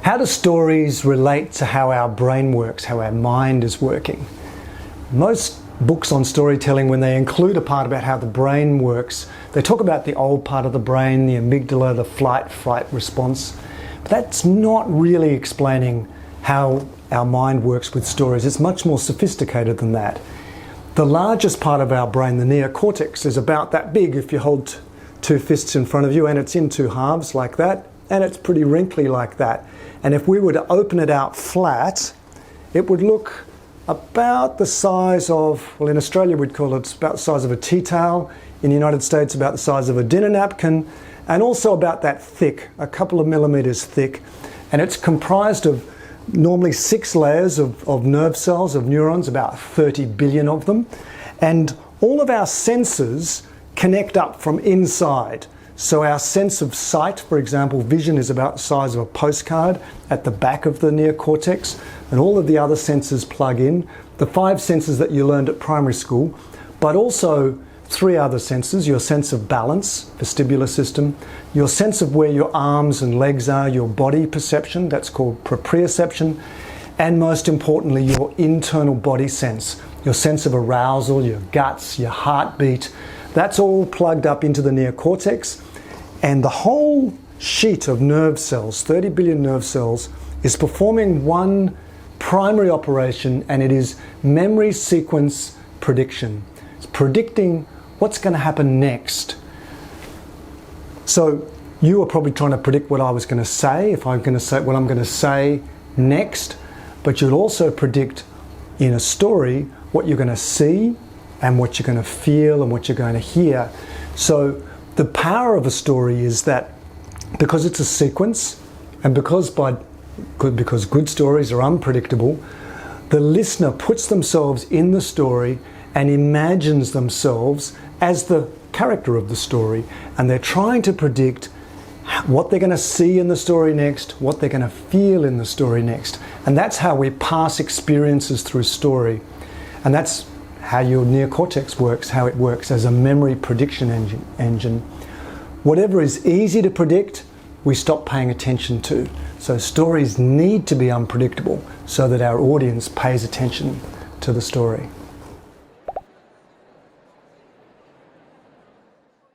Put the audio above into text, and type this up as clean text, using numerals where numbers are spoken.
How do stories relate to how our brain works, how our mind is working? Most books on storytelling, when they include a part about how the brain works, they talk about the old part of the brain, the amygdala, the flight response. But that's not really explaining how our mind works with stories. It's much more sophisticated than that. The largest part of our brain, the neocortex, is about that big if you hold two fists in front of you, and it's in two halves like that, and it's pretty wrinkly like that. And if we were to open it out flat, it would look about the size of, well, in Australia we'd call it about the size of a tea towel, in the United States about the size of a dinner napkin, and also about that thick, a couple of millimeters thick. And it's comprised of normally 6 layers of nerve cells, of neurons, about 30 billion of them. And all of our senses connect up from inside. So our sense of sight, for example, vision, is about the size of a postcard at the back of the neocortex, and all of the other senses plug in. The 5 senses that you learned at primary school, but also 3 other senses: your sense of balance, vestibular system, your sense of where your arms and legs are, your body perception, that's called proprioception, and most importantly, your internal body sense, your sense of arousal, your guts, your heartbeat. That's all plugged up into the neocortex. And the whole sheet of nerve cells, 30 billion nerve cells, is performing one primary operation, and it is memory sequence prediction. It's predicting what's going to happen next. So you are probably trying to predict what I was going to say, if I'm going to say what I'm going to say next, but you'll also predict in a story what you're going to see and what you're going to feel and what you're going to hear. So the power of a story is that because it's a sequence, and because good stories are unpredictable, the listener puts themselves in the story and imagines themselves as the character of the story, and they're trying to predict what they're going to see in the story next, what they're going to feel in the story next. And that's how we pass experiences through story. And that's how your neocortex works, how it works as a memory prediction engine. Whatever is easy to predict, we stop paying attention to. So stories need to be unpredictable so that our audience pays attention to the story.